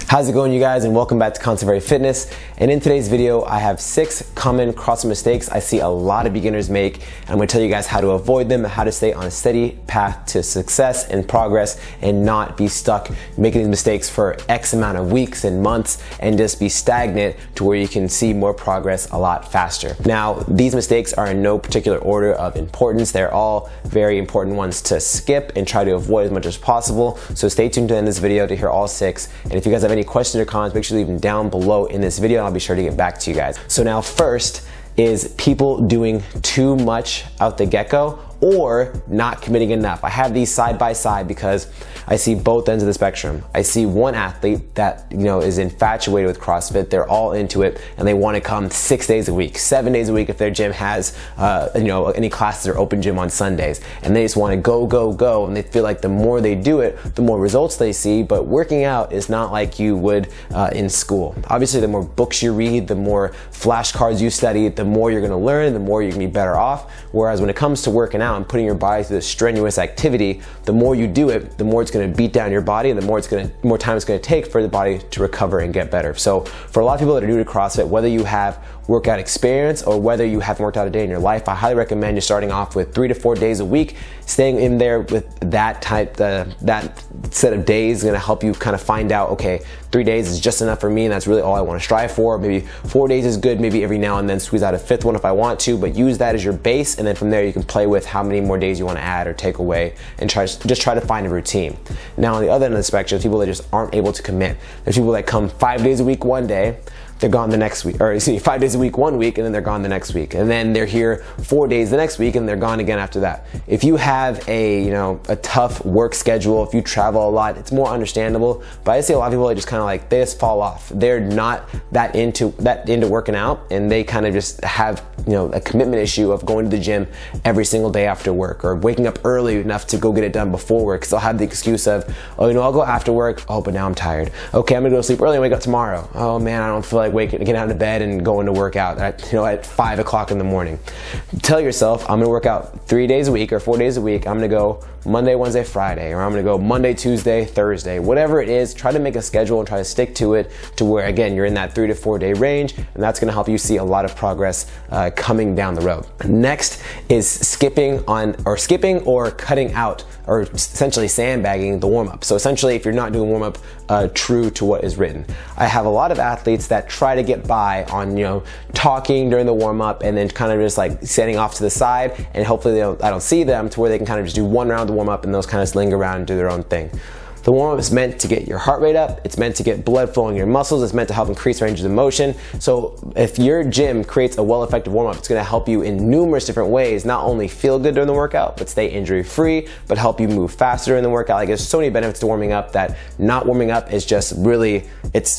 How's it going, you guys, and welcome back to ConstantlyVariedFitness. And in today's video, I have 6 common CrossFit mistakes I see a lot of beginners make. And I'm gonna tell you guys how to avoid them, how to stay on a steady path to success and progress and not be stuck making these mistakes for X amount of weeks and months and just be stagnant to where you can see more progress a lot faster. Now, these mistakes are in no particular order of importance. They're all very important ones to skip and try to avoid as much as possible. So stay tuned to the end of this video to hear all 6. And if you guys have any questions or comments, make sure you leave them down below in this video and I'll be sure to get back to you guys. So now first is people doing too much out the get-go or not committing enough. I have these side by side because I see both ends of the spectrum. I see one athlete that is infatuated with CrossFit. They're all into it and they want to come 6 days a week, 7 days a week if their gym has any classes or open gym on Sundays, and they just want to go, and they feel like the more they do it, the more results they see. But working out is not like you would in school. Obviously, the more books you read, the more flashcards you study, the more you're going to learn, the more you're going to be better off. Whereas when it comes to working out and putting your body through this strenuous activity, the more you do it, the more it's going to beat down your body, and the more time it's going to take for the body to recover and get better. So for a lot of people that are new to CrossFit, whether you have workout experience or whether you haven't worked out a day in your life, I highly recommend you starting off with 3 to 4 days a week. Staying in there with that set of days is going to help you kind of find out, okay, 3 days is just enough for me and that's really all I want to strive for. Maybe 4 days is good, maybe every now and then squeeze out a 5th one if I want to, but use that as your base, and then from there you can play with how many more days you want to add or take away and just try to find a routine. Now on the other end of the spectrum, people that just aren't able to commit. There's people that come 5 days a week one day, they're gone the next week, or 5 days a week one week, and then they're gone the next week, and then they're here 4 days the next week, and they're gone again after that. If you have a tough work schedule, if you travel a lot, it's more understandable. But I see a lot of people that just kind of like, they just fall off. They're not that into working out, and they kind of just have a commitment issue of going to the gym every single day after work, or waking up early enough to go get it done before work, because they'll have the excuse of, oh, I'll go after work. Oh, but now I'm tired. Okay, I'm gonna go sleep early and wake up tomorrow. Oh man, I don't feel like getting out of bed and going to work out at 5 o'clock in the morning. Tell yourself, I'm gonna work out 3 days a week or 4 days a week. I'm gonna go Monday, Wednesday, Friday, or I'm gonna go Monday, Tuesday, Thursday, whatever it is. Try to make a schedule and try to stick to it to where, again, you're in that 3 to 4 day range, and that's gonna help you see a lot of progress coming down the road. Next is skipping or cutting out, or essentially sandbagging the warm-up. So essentially, if you're not doing warm-up true to what is written. I have a lot of athletes that try to get by on talking during the warm-up and then kind of just like standing off to the side, and hopefully I don't see them, to where they can kind of just do one round of the warm-up and those kind of linger around and do their own thing. The warm-up is meant to get your heart rate up, it's meant to get blood flowing in your muscles, it's meant to help increase ranges of motion. So if your gym creates a well-effective warm-up, it's gonna help you in numerous different ways, not only feel good during the workout, but stay injury-free, but help you move faster in the workout. Like, there's so many benefits to warming up that not warming up is just really,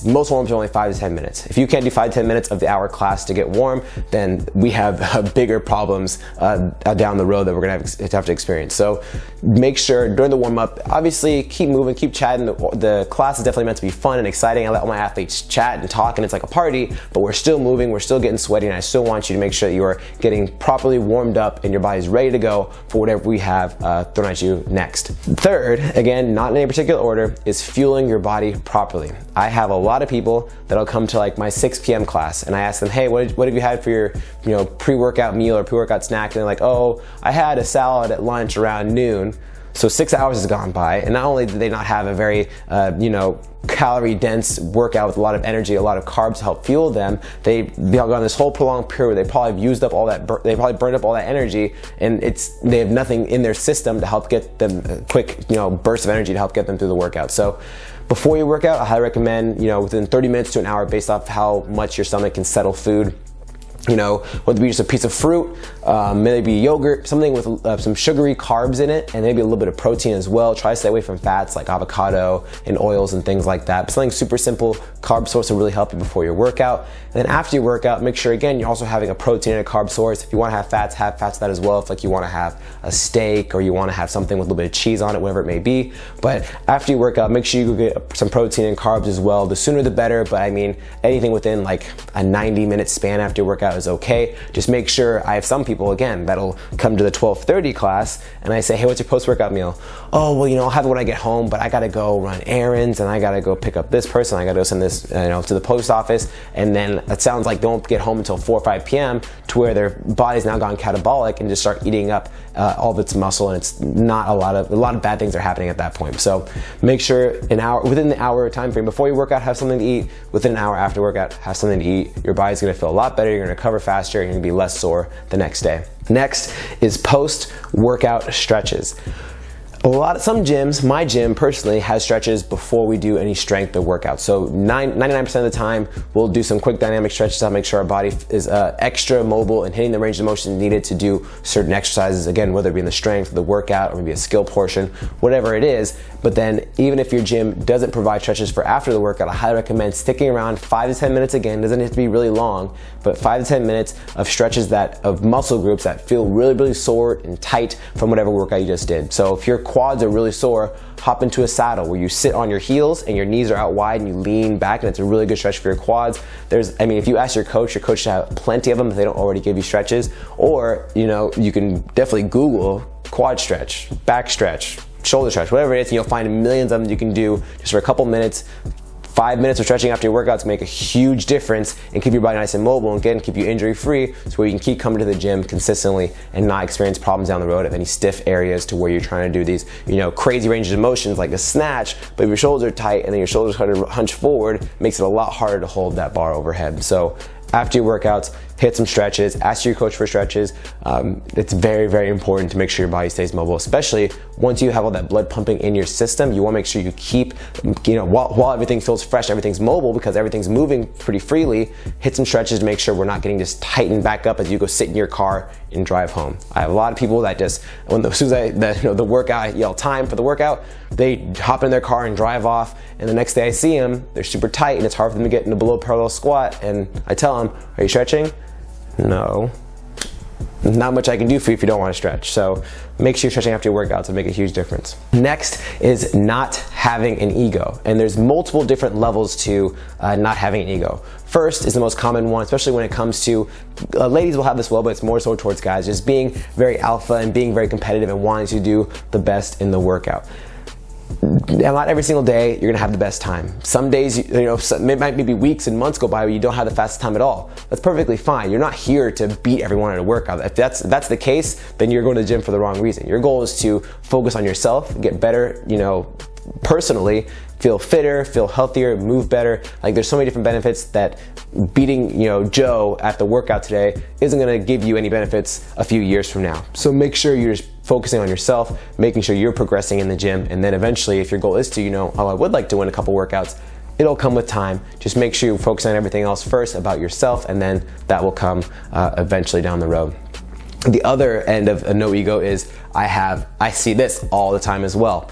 most warm-ups are only 5 to 10 minutes. If you can't do 5 to 10 minutes of the hour class to get warm, then we have bigger problems down the road that we're gonna have to experience. So make sure during the warm-up, obviously keep moving, keep chatting. The class is definitely meant to be fun and exciting. I let all my athletes chat and talk, and it's like a party, but we're still moving, we're still getting sweaty, and I still want you to make sure that you are getting properly warmed up and your body's ready to go for whatever we have thrown at you next. Third, again, not in any particular order, is fueling your body properly. I have a lot of people that'll come to like my 6 p.m. class, and I ask them, hey, what have you had for your pre-workout meal or pre-workout snack? And they're like, oh, I had a salad at lunch around noon. So 6 hours has gone by, and not only did they not have a very, calorie dense workout with a lot of energy, a lot of carbs to help fuel them, they've gone this whole prolonged period where they probably have used up all that, they probably burned up all that energy, and they have nothing in their system to help get them a quick, burst of energy to help get them through the workout. So before you work out, I highly recommend, within 30 minutes to an hour, based off how much your stomach can settle food, whether it be just a piece of fruit, maybe yogurt, something with some sugary carbs in it, and maybe a little bit of protein as well. Try to stay away from fats like avocado and oils and things like that. But something super simple, carb source will really help you before your workout. And then after your workout, make sure, again, you're also having a protein and a carb source. If you want to have fats to that as well. If like you want to have a steak, or you want to have something with a little bit of cheese on it, whatever it may be. But after you work out, make sure you get some protein and carbs as well. The sooner the better, but I mean, anything within like a 90-minute span after your workout is okay. Just make sure, I have some people, again, that'll come to the 12:30 class and I say, hey, what's your post-workout meal? Oh, well, I'll have it when I get home, but I gotta go run errands and I gotta go pick up this person, I gotta go send this to the post office, and then it sounds like they won't get home until 4 or 5 p.m. to where their body's now gone catabolic and just start eating up all of its muscle, and it's not a lot of bad things are happening at that point. So make sure within the hour time frame before you work out, have something to eat. Within an hour after workout, have something to eat. Your body's gonna feel a lot better, you're gonna recover faster, and you're gonna be less sore the next day. Next is post-workout stretches. Some gyms, my gym personally, has stretches before we do any strength or workout. So 99% of the time, we'll do some quick dynamic stretches to make sure our body is extra mobile and hitting the range of motion needed to do certain exercises, again, whether it be in the strength, the workout, or maybe a skill portion, whatever it is. But then even if your gym doesn't provide stretches for after the workout, I highly recommend sticking around 5 to 10 minutes. Again, doesn't have to be really long, but 5 to 10 minutes of stretches of muscle groups that feel really, really sore and tight from whatever workout you just did. So if your quads are really sore, hop into a saddle where you sit on your heels and your knees are out wide and you lean back, and it's a really good stretch for your quads. If you ask your coach should have plenty of them if they don't already give you stretches, or you can definitely Google quad stretch, back stretch, shoulder stretch, whatever it is, and you'll find millions of them you can do just for a couple minutes. 5 minutes of stretching after your workouts make a huge difference and keep your body nice and mobile, and again, keep you injury free, so where you can keep coming to the gym consistently and not experience problems down the road of any stiff areas to where you're trying to do these crazy ranges of motions like a snatch, but if your shoulders are tight and then your shoulders kind of hunch forward, makes it a lot harder to hold that bar overhead. So after your workouts, hit some stretches, ask your coach for stretches. It's very, very important to make sure your body stays mobile, especially once you have all that blood pumping in your system. You wanna make sure you keep, while everything feels fresh, everything's mobile because everything's moving pretty freely, hit some stretches to make sure we're not getting just tightened back up as you go sit in your car and drive home. I have a lot of people that just, as soon as the workout, I yell time for the workout, they hop in their car and drive off, and the next day I see them, they're super tight and it's hard for them to get into below parallel squat, and I tell them, are you stretching? No. Not much I can do for you if you don't want to stretch. So make sure you're stretching after your workouts. It'll make a huge difference. Next is not having an ego. And there's multiple different levels to not having an ego. First is the most common one, especially when it comes to, ladies will have this well, but it's more so towards guys, just being very alpha and being very competitive and wanting to do the best in the workout. Not every single day you're gonna have the best time. Some days, it might maybe weeks and months go by where you don't have the fastest time at all. That's perfectly fine. You're not here to beat everyone at a workout. If that's the case, then you're going to the gym for the wrong reason. Your goal is to focus on yourself, get better, personally, feel fitter, feel healthier, move better. Like, there's so many different benefits that beating, Joe at the workout today isn't gonna give you any benefits a few years from now. So make sure you're just focusing on yourself, making sure you're progressing in the gym, and then eventually, if your goal is to, I would like to win a couple workouts, it'll come with time. Just make sure you focus on everything else first about yourself, and then that will come eventually down the road. The other end of a no ego is I see this all the time as well.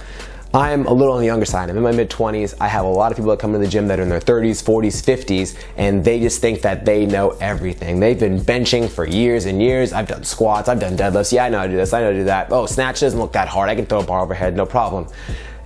I'm a little on the younger side. I'm in my mid-20s. I have a lot of people that come to the gym that are in their 30s, 40s, 50s, and they just think that they know everything. They've been benching for years and years. I've done squats, I've done deadlifts. Yeah, I know how to do this, I know how to do that. Oh, snatch doesn't look that hard. I can throw a bar overhead, no problem.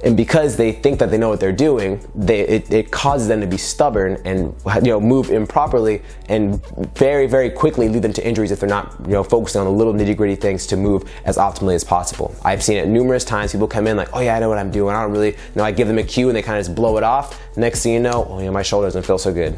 And because they think that they know what they're doing, it causes them to be stubborn and move improperly, and very, very quickly lead them to injuries if they're not focusing on the little nitty-gritty things to move as optimally as possible. I've seen it numerous times. People come in like, oh yeah, I know what I'm doing. I don't really I give them a cue and they kind of just blow it off. Next thing you know, my shoulder doesn't feel so good.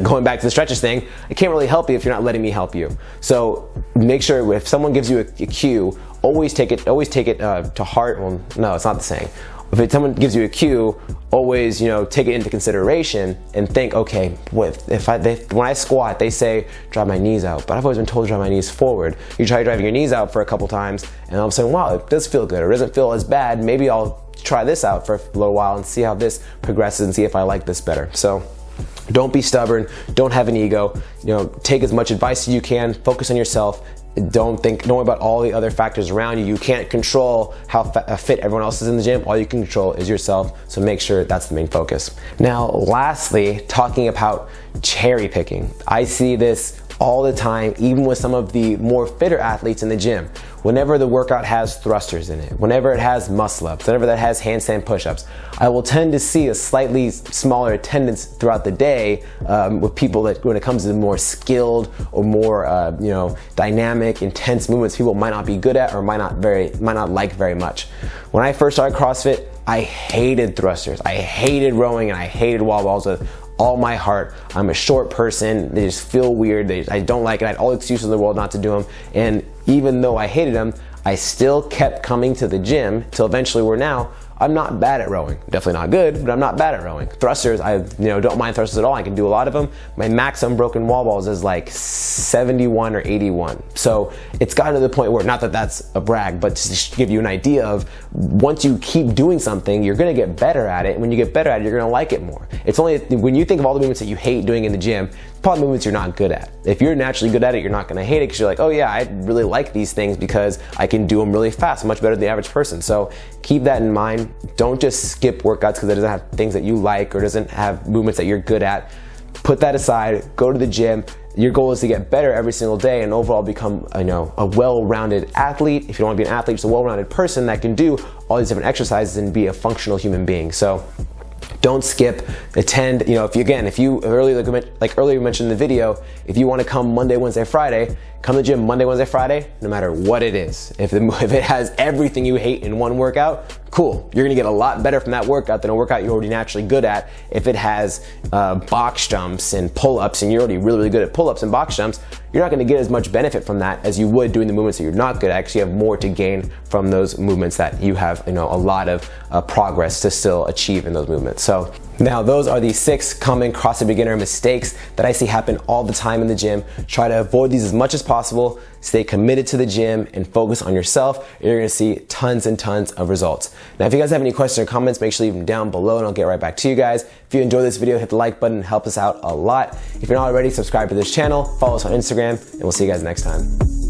Going back to the stretches thing, I can't really help you if you're not letting me help you. So make sure if someone gives you a cue, always take it to heart. Well, no, it's not the saying. If someone gives you a cue, always take it into consideration and think, okay, when I squat, they say drive my knees out, but I've always been told to drive my knees forward. You try driving your knees out for a couple times, and all of a sudden, wow, it does feel good, or it doesn't feel as bad. Maybe I'll try this out for a little while and see how this progresses and see if I like this better. So don't be stubborn, don't have an ego, take as much advice as you can, focus on yourself. Don't worry about all the other factors around you. You can't control how fit everyone else is in the gym. All you can control is yourself, so make sure that's the main focus. Now, lastly, talking about cherry picking. I see this all the time, even with some of the more fitter athletes in the gym. Whenever the workout has thrusters in it, whenever it has muscle ups, whenever that has handstand push-ups, I will tend to see a slightly smaller attendance throughout the day with people that, when it comes to the more skilled or more dynamic, intense movements, people might not be good at or might not like very much. When I first started CrossFit, I hated thrusters, I hated rowing, and I hated wall balls with all my heart. I'm a short person, they just feel weird, I don't like it, I had all the excuses in the world not to do them, and even though I hated them, I still kept coming to the gym till eventually where now I'm not bad at rowing. Definitely not good, but I'm not bad at rowing. Thrusters, I don't mind thrusters at all. I can do a lot of them. My max unbroken wall balls is like 71 or 81. So it's gotten to the point where, not that that's a brag, but just to give you an idea of, once you keep doing something, you're gonna get better at it. And when you get better at it, you're gonna like it more. It's only when you think of all the movements that you hate doing in the gym, probably movements you're not good at. If you're naturally good at it, you're not gonna hate it because you're like, oh yeah, I really like these things because I can do them really fast, much better than the average person. So keep that in mind. Don't just skip workouts because it doesn't have things that you like or doesn't have movements that you're good at. Put that aside, go to the gym. Your goal is to get better every single day and overall become a well-rounded athlete. If you don't want to be an athlete, just a well-rounded person that can do all these different exercises and be a functional human being. So don't skip, attend. If you earlier mentioned in the video, if you want to come Monday, Wednesday, Friday, come to the gym Monday, Wednesday, Friday, no matter what it is. If it has everything you hate in one workout, cool. You're gonna get a lot better from that workout than a workout you're already naturally good at. If it has box jumps and pull-ups and you're already really, really good at pull-ups and box jumps, you're not gonna get as much benefit from that as you would doing the movements that you're not good at. Actually, you have more to gain from those movements that you have a lot of progress to still achieve in those movements. So now those are the 6 common CrossFit beginner mistakes that I see happen all the time in the gym. Try to avoid these as much as possible. Stay committed to the gym and focus on yourself. You're gonna see tons and tons of results. Now, if you guys have any questions or comments, make sure you leave them down below and I'll get right back to you guys. If you enjoyed this video, hit the like button, help us out a lot. If you're not already, subscribe to this channel, follow us on Instagram, and we'll see you guys next time.